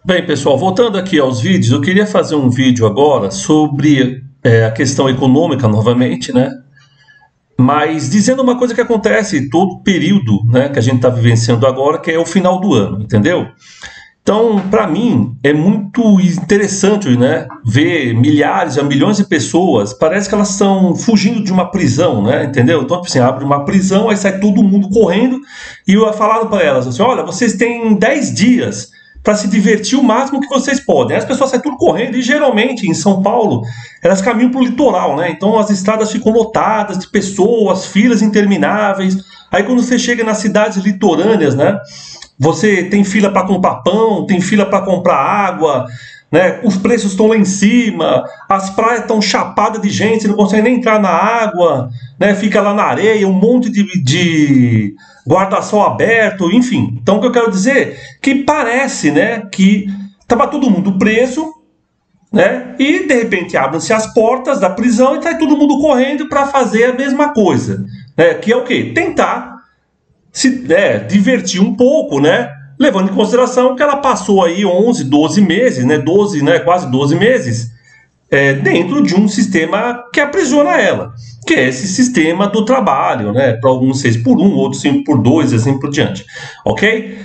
Bem, pessoal, voltando aqui aos vídeos, eu queria fazer um vídeo agora sobre a questão econômica novamente, né? Mas dizendo uma coisa que acontece todo período, né, que a gente está vivenciando agora, que é o final do ano, entendeu? Então, para mim, é muito interessante, né, ver milhares a milhões de pessoas, parece que elas estão fugindo de uma prisão, né, entendeu? Então, assim, abre uma prisão, aí sai todo mundo correndo, e eu falaram para elas assim, olha, vocês têm 10 dias para se divertir o máximo que vocês podem. As pessoas saem tudo correndo, e geralmente, em São Paulo, elas caminham para o litoral, né, então as estradas ficam lotadas de pessoas, filas intermináveis, aí quando você chega nas cidades litorâneas, né, você tem fila para comprar pão, tem fila para comprar água, né? Os preços estão lá em cima, as praias estão chapadas de gente, você não consegue nem entrar na água, né? Fica lá na areia, um monte de guarda-sol aberto, enfim. Então o que eu quero dizer é que parece, né, que estava todo mundo preso, né? E de repente abrem-se as portas da prisão e está todo mundo correndo para fazer a mesma coisa, né? Que é o quê? Tentar se divertir um pouco, né? Levando em consideração que ela passou aí 11, 12 meses, né? 12, né? Quase 12 meses dentro de um sistema que aprisiona ela, que é esse sistema do trabalho, né? Para alguns 6 por 1, outros 5 por 2, assim por diante, ok?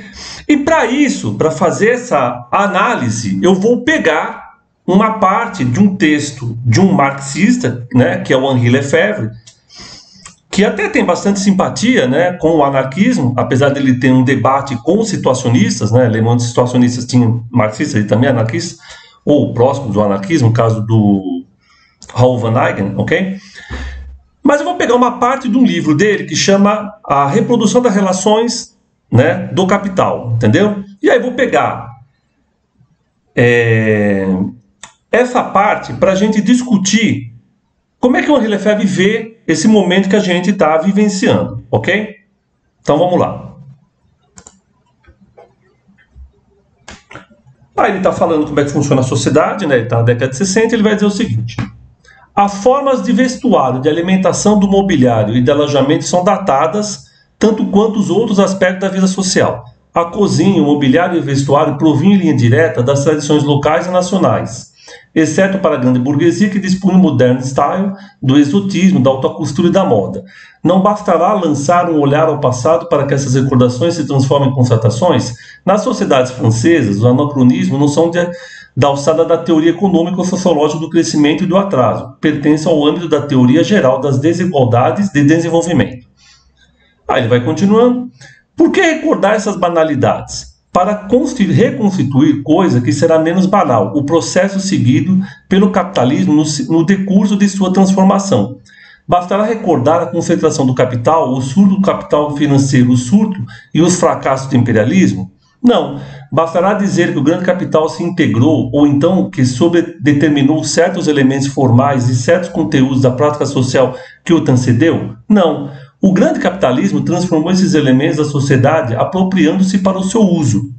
E para isso, para fazer essa análise, eu vou pegar uma parte de um texto de um marxista, né? Que é o Henri Lefebvre, que até tem bastante simpatia, né, com o anarquismo, apesar dele ter um debate com os situacionistas, né, lembrando que os situacionistas tinham marxistas e também anarquistas, ou próximos do anarquismo, no caso do Raoul Van Eygen, ok? Mas eu vou pegar uma parte de um livro dele que chama A Reprodução das Relações, né, do Capital, entendeu? E aí vou pegar essa parte para a gente discutir como é que o Henri Lefebvre vê esse momento que a gente está vivenciando, ok? Então vamos lá. Aí ele está falando como é que funciona a sociedade, né? Ele está na década de 60, ele vai dizer o seguinte: as formas de vestuário, de alimentação, do mobiliário e de alojamento são datadas, tanto quanto os outros aspectos da vida social. A cozinha, o mobiliário e o vestuário provinham em linha direta das tradições locais e nacionais, exceto para a grande burguesia que dispõe do modern style, do exotismo, da alta costura e da moda. Não bastará lançar um olhar ao passado para que essas recordações se transformem em constatações? Nas sociedades francesas, os anacronismos não são da alçada da teoria econômica ou sociológica do crescimento e do atraso. Pertencem ao âmbito da teoria geral das desigualdades de desenvolvimento. Aí ele vai continuando. Por que recordar essas banalidades? Para reconstituir coisa que será menos banal, o processo seguido pelo capitalismo no decurso de sua transformação. Bastará recordar a concentração do capital, o surto do capital financeiro, o surto e os fracassos do imperialismo? Não. Bastará dizer que o grande capital se integrou, ou então que sobredeterminou certos elementos formais e certos conteúdos da prática social que o transcendeu? Não. O grande capitalismo transformou esses elementos da sociedade apropriando-se para o seu uso.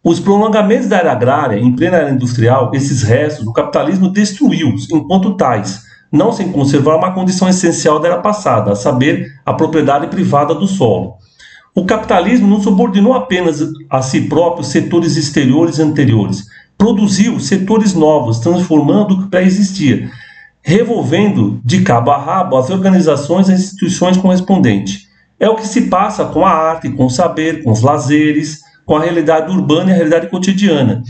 Os prolongamentos da era agrária, em plena era industrial, esses restos, o capitalismo destruiu-os enquanto tais, não sem conservar uma condição essencial da era passada, a saber, a propriedade privada do solo. O capitalismo não subordinou apenas a si próprio setores exteriores e anteriores, produziu setores novos, transformando o que pré-existia, revolvendo de cabo a rabo as organizações e as instituições correspondentes. É o que se passa com a arte, com o saber, com os lazeres, com a realidade urbana e a realidade cotidiana.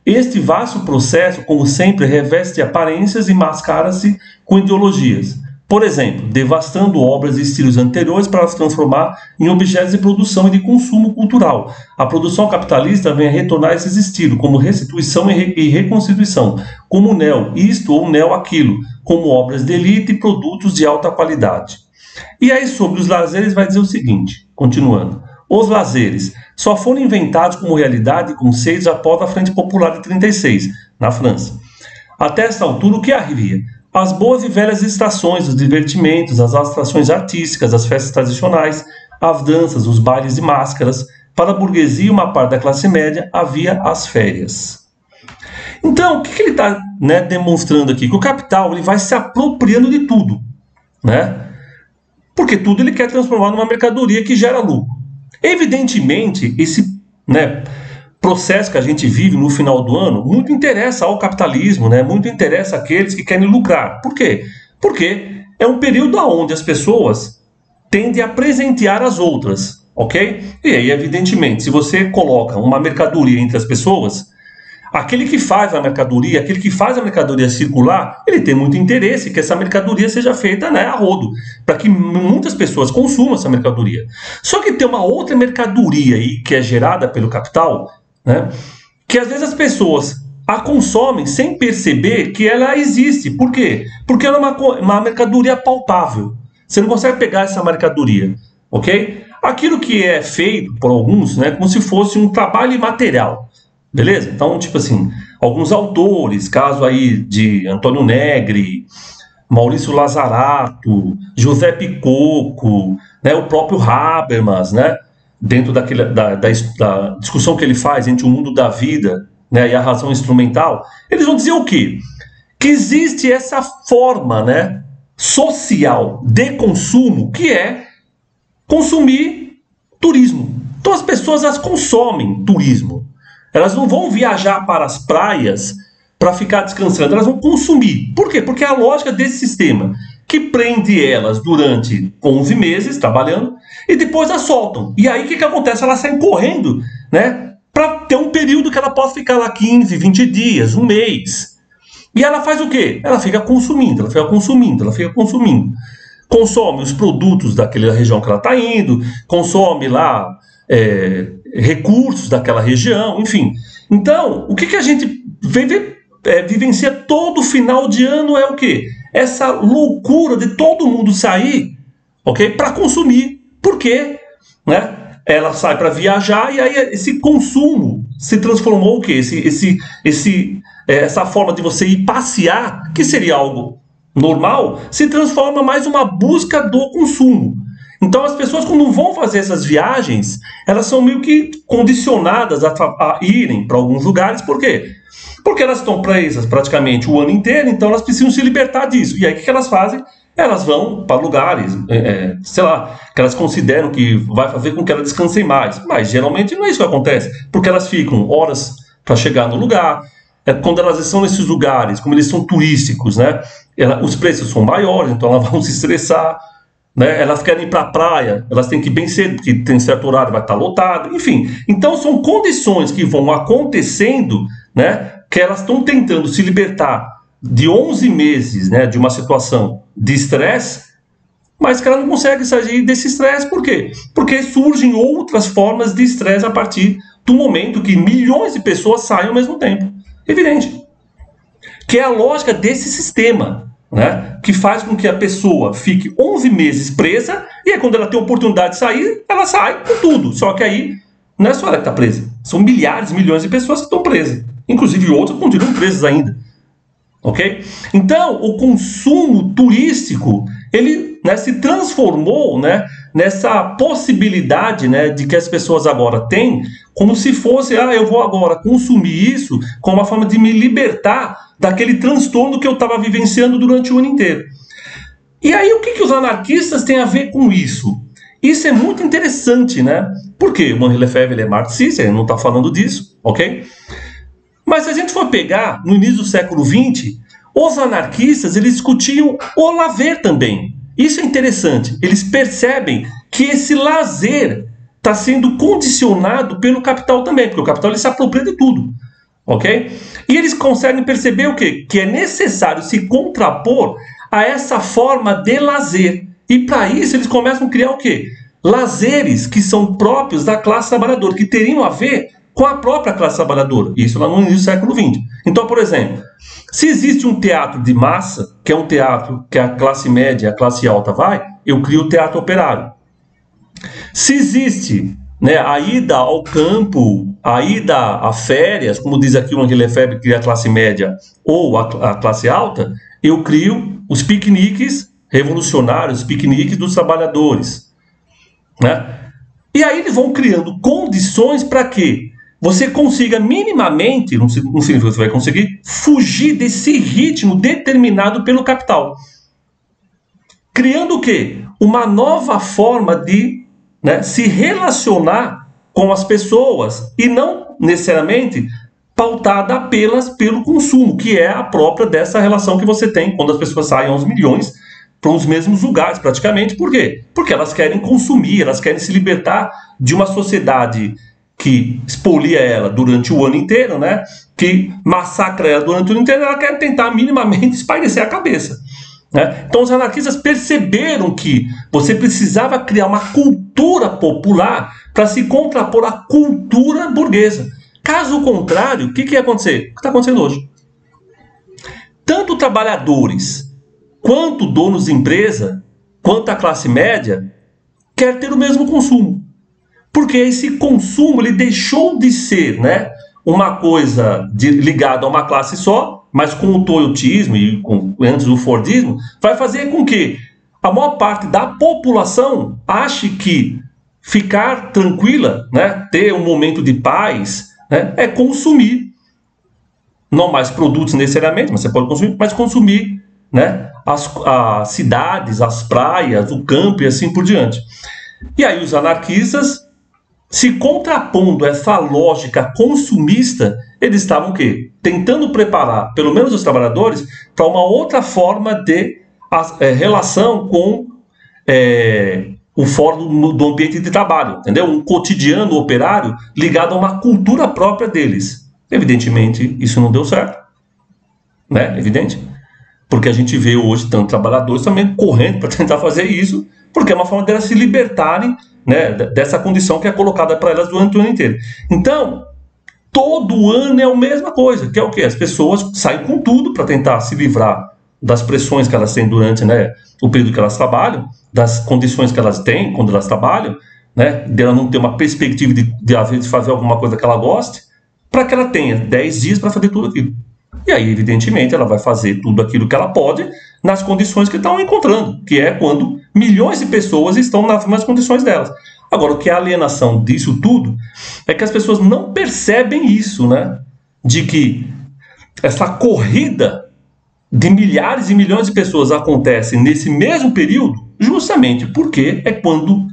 Este vasto processo, como sempre, reveste aparências e mascara-se com ideologias. Por exemplo, devastando obras e estilos anteriores para as transformar em objetos de produção e de consumo cultural. A produção capitalista vem a retornar esses estilos, como restituição e reconstituição, como neo isto ou neo aquilo, como obras de elite e produtos de alta qualidade. E aí, sobre os lazeres, vai dizer o seguinte, continuando. Os lazeres só foram inventados como realidade e conceitos após a Frente Popular de 36, na França. Até esta altura, o que havia? As boas e velhas estações, os divertimentos, as atrações artísticas, as festas tradicionais, as danças, os bailes de máscaras. Para a burguesia e uma parte da classe média, havia as férias. Então, o que ele está, né, demonstrando aqui? Que o capital ele vai se apropriando de tudo, né? Porque tudo ele quer transformar numa mercadoria que gera lucro. Evidentemente, esse, né, processo que a gente vive no final do ano muito interessa ao capitalismo, né? Muito interessa àqueles que querem lucrar. Por quê? Porque é um período onde as pessoas tendem a presentear as outras, ok? E aí, evidentemente, se você coloca uma mercadoria entre as pessoas, aquele que faz a mercadoria circular, ele tem muito interesse que essa mercadoria seja feita, né, a rodo, para que muitas pessoas consumam essa mercadoria. Só que tem uma outra mercadoria aí que é gerada pelo capital, né, que às vezes as pessoas a consomem sem perceber que ela existe. Por quê? Porque ela é uma mercadoria palpável. Você não consegue pegar essa mercadoria, ok? Aquilo que é feito por alguns, né, como se fosse um trabalho imaterial. Beleza? Então, tipo assim, alguns autores, caso aí de Antônio Negri, Maurício Lazarato, José Picoco, né, o próprio Habermas, né, dentro da discussão que ele faz entre o mundo da vida, né, e a razão instrumental, eles vão dizer o quê? Que existe essa forma, né, social de consumo, que é consumir turismo. Então as pessoas elas consomem turismo. Elas não vão viajar para as praias para ficar descansando, elas vão consumir. Por quê? Porque é a lógica desse sistema que prende elas durante 11 meses trabalhando e depois as soltam. E aí o que acontece? Elas saem correndo, né, para ter um período que ela possa ficar lá 15, 20 dias, um mês. E ela faz o quê? Ela fica consumindo, ela fica consumindo, ela fica consumindo. Consome os produtos daquela região que ela está indo, consome lá recursos daquela região, enfim. Então, o que a gente vivencia todo final de ano é o quê? Essa loucura de todo mundo sair, ok? Para consumir. Por quê? Né? Ela sai para viajar e aí esse consumo se transformou o quê? Essa forma de você ir passear, que seria algo normal, se transforma mais uma busca do consumo. Então as pessoas quando vão fazer essas viagens, elas são meio que condicionadas a irem para alguns lugares. Por quê? Porque elas estão presas praticamente o ano inteiro, então elas precisam se libertar disso. E aí o que elas fazem? Elas vão para lugares, sei lá, que elas consideram que vai fazer com que elas descansem mais. Mas geralmente não é isso que acontece, porque elas ficam horas para chegar no lugar. Quando elas estão nesses lugares, como eles são turísticos, né, os preços são maiores, então elas vão se estressar. Né? Elas querem ir para a praia, elas têm que ir bem cedo, porque tem certo horário, vai estar lotado, enfim. Então são condições que vão acontecendo, né, que elas estão tentando se libertar de 11 meses, né, de uma situação de estresse, mas que ela não consegue sair desse estresse. Por quê? Porque surgem outras formas de estresse a partir do momento que milhões de pessoas saem ao mesmo tempo. Evidente. Que é a lógica desse sistema, né, que faz com que a pessoa fique 11 meses presa, e aí quando ela tem a oportunidade de sair, ela sai com tudo. Só que aí não é só ela que está presa, são milhares, milhões de pessoas que estão presas. Inclusive outras continuam presas ainda. Ok? Então, o consumo turístico, ele, né, se transformou, né, nessa possibilidade, né, de que as pessoas agora têm, como se fosse, eu vou agora consumir isso como uma forma de me libertar daquele transtorno que eu estava vivenciando durante o ano inteiro. E aí, o que os anarquistas têm a ver com isso? Isso é muito interessante, né? Porque o Henri Lefebvre ele é marxista, ele não está falando disso, ok? Mas se a gente for pegar, no início do século XX, os anarquistas eles discutiam o lazer também. Isso é interessante. Eles percebem que esse lazer está sendo condicionado pelo capital também, porque o capital ele se apropria de tudo. Ok? E eles conseguem perceber o quê? Que é necessário se contrapor a essa forma de lazer. E para isso eles começam a criar o quê? Lazeres que são próprios da classe trabalhadora, que teriam a ver com a própria classe trabalhadora. Isso lá no início do século XX. Então, por exemplo, se existe um teatro de massa, que é um teatro que a classe média, a classe alta vai, eu crio o teatro operário. Se existe, né, a ida ao campo, a ida a férias, como diz aqui o Henri Lefebvre, cria a classe média ou a classe alta, eu crio os piqueniques revolucionários, os piqueniques dos trabalhadores. Né? E aí eles vão criando condições para que você consiga minimamente, não significa que você vai conseguir, fugir desse ritmo determinado pelo capital. Criando o quê? Uma nova forma de, né, se relacionar com as pessoas e não necessariamente pautada apenas pelo consumo, que é a própria dessa relação que você tem quando as pessoas saem aos milhões para os mesmos lugares, praticamente. Por quê? Porque elas querem consumir, elas querem se libertar de uma sociedade que expolia ela durante o ano inteiro, né? Que massacra ela durante o ano inteiro, ela quer tentar minimamente espairecer a cabeça. Né? Então os anarquistas perceberam que você precisava criar uma cultura popular para se contrapor à cultura burguesa. Caso contrário, o que ia acontecer? O que está acontecendo hoje? Tanto trabalhadores, quanto donos de empresa, quanto a classe média, quer ter o mesmo consumo. Porque esse consumo ele deixou de ser, né, uma coisa ligada a uma classe só, mas com o toyotismo e antes o fordismo, vai fazer com que a maior parte da população ache que ficar tranquila, né, ter um momento de paz, né, é consumir, não mais produtos necessariamente, mas você pode consumir, mas consumir, né, as cidades, as praias, o campo e assim por diante. E aí os anarquistas, se contrapondo a essa lógica consumista, eles estavam o quê? Tentando preparar, pelo menos os trabalhadores, para uma outra forma de relação com o fórum do ambiente de trabalho, entendeu? Um cotidiano operário ligado a uma cultura própria deles. Evidentemente, isso não deu certo, né? Evidente. Porque a gente vê hoje tantos trabalhadores também correndo para tentar fazer isso, porque é uma forma delas se libertarem, né, dessa condição que é colocada para elas durante o ano inteiro. Então, todo ano é a mesma coisa, que é o quê? As pessoas saem com tudo para tentar se livrar das pressões que elas têm durante, né, o período que elas trabalham, das condições que elas têm quando elas trabalham, né, dela não ter uma perspectiva de fazer alguma coisa que ela goste, para que ela tenha 10 dias para fazer tudo aquilo. E aí, evidentemente, ela vai fazer tudo aquilo que ela pode nas condições que estão encontrando, que é quando milhões de pessoas estão nas mesmas condições delas. Agora, o que é a alienação disso tudo é que as pessoas não percebem isso, né? De que essa corrida de milhares e milhões de pessoas acontece nesse mesmo período, justamente porque é quando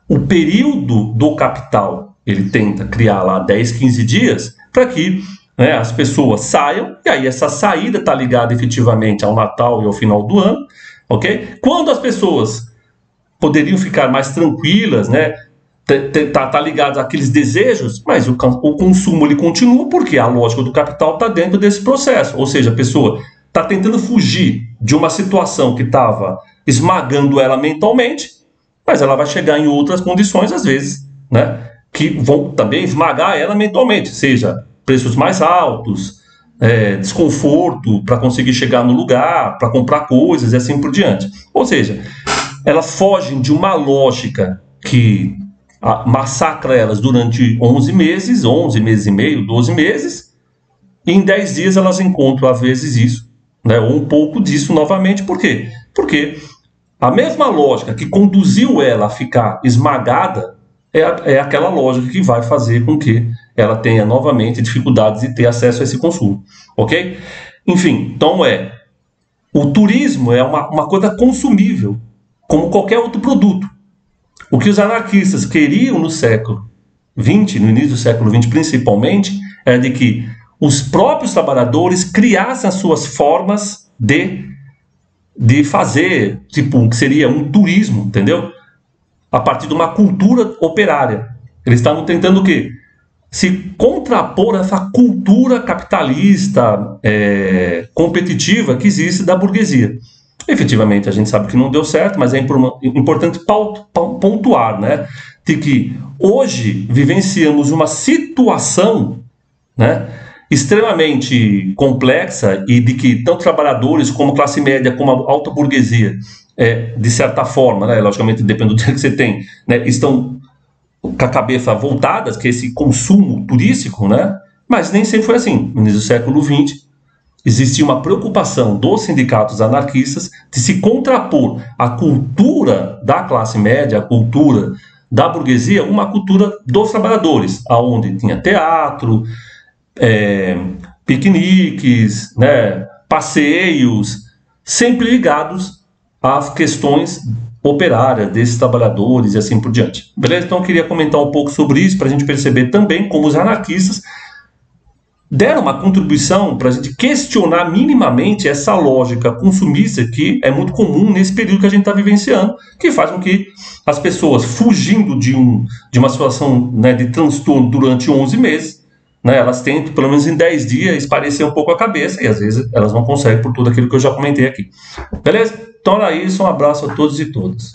o período do capital ele tenta criar lá 10, 15 dias para que, né, as pessoas saiam, e aí essa saída está ligada efetivamente ao Natal e ao final do ano, ok? Quando as pessoas poderiam ficar mais tranquilas, né, tá ligadas àqueles desejos, mas o consumo ele continua porque a lógica do capital está dentro desse processo, ou seja, a pessoa está tentando fugir de uma situação que estava esmagando ela mentalmente, mas ela vai chegar em outras condições, às vezes, né, que vão também esmagar ela mentalmente, seja preços mais altos, desconforto para conseguir chegar no lugar, para comprar coisas e assim por diante. Ou seja, elas fogem de uma lógica que massacra elas durante 11 meses e meio, 12 meses, e em 10 dias elas encontram, às vezes, isso, né, ou um pouco disso novamente. Por quê? Porque a mesma lógica que conduziu ela a ficar esmagada é aquela lógica que vai fazer com que ela tenha novamente dificuldades de ter acesso a esse consumo, ok? Enfim, então o turismo é uma coisa consumível, como qualquer outro produto. O que os anarquistas queriam no século XX, no início do século XX principalmente, é de que os próprios trabalhadores criassem as suas formas de fazer, tipo, que seria um turismo, entendeu? A partir de uma cultura operária. Eles estavam tentando o quê? Se contrapor a essa cultura capitalista, competitiva que existe da burguesia. Efetivamente, a gente sabe que não deu certo, mas é importante pontuar, né, de que hoje vivenciamos uma situação, né, extremamente complexa e de que tanto trabalhadores como classe média, como a alta burguesia, de certa forma, né, logicamente depende do dinheiro que você tem, né, estão com a cabeça voltadas, que é esse consumo turístico, né, mas nem sempre foi assim. No início do século XX, existia uma preocupação dos sindicatos anarquistas de se contrapor à cultura da classe média, à cultura da burguesia, uma cultura dos trabalhadores, aonde tinha teatro, piqueniques, né, passeios, sempre ligados às questões operárias, desses trabalhadores e assim por diante. Beleza? Então eu queria comentar um pouco sobre isso para a gente perceber também como os anarquistas deram uma contribuição para a gente questionar minimamente essa lógica consumista que é muito comum nesse período que a gente está vivenciando, que faz com que as pessoas, fugindo de uma situação, né, de transtorno durante 11 meses, né, elas tentam, pelo menos em 10 dias, esparecer um pouco a cabeça, e às vezes elas não conseguem por tudo aquilo que eu já comentei aqui. Beleza? Então era isso, um abraço a todos e todas.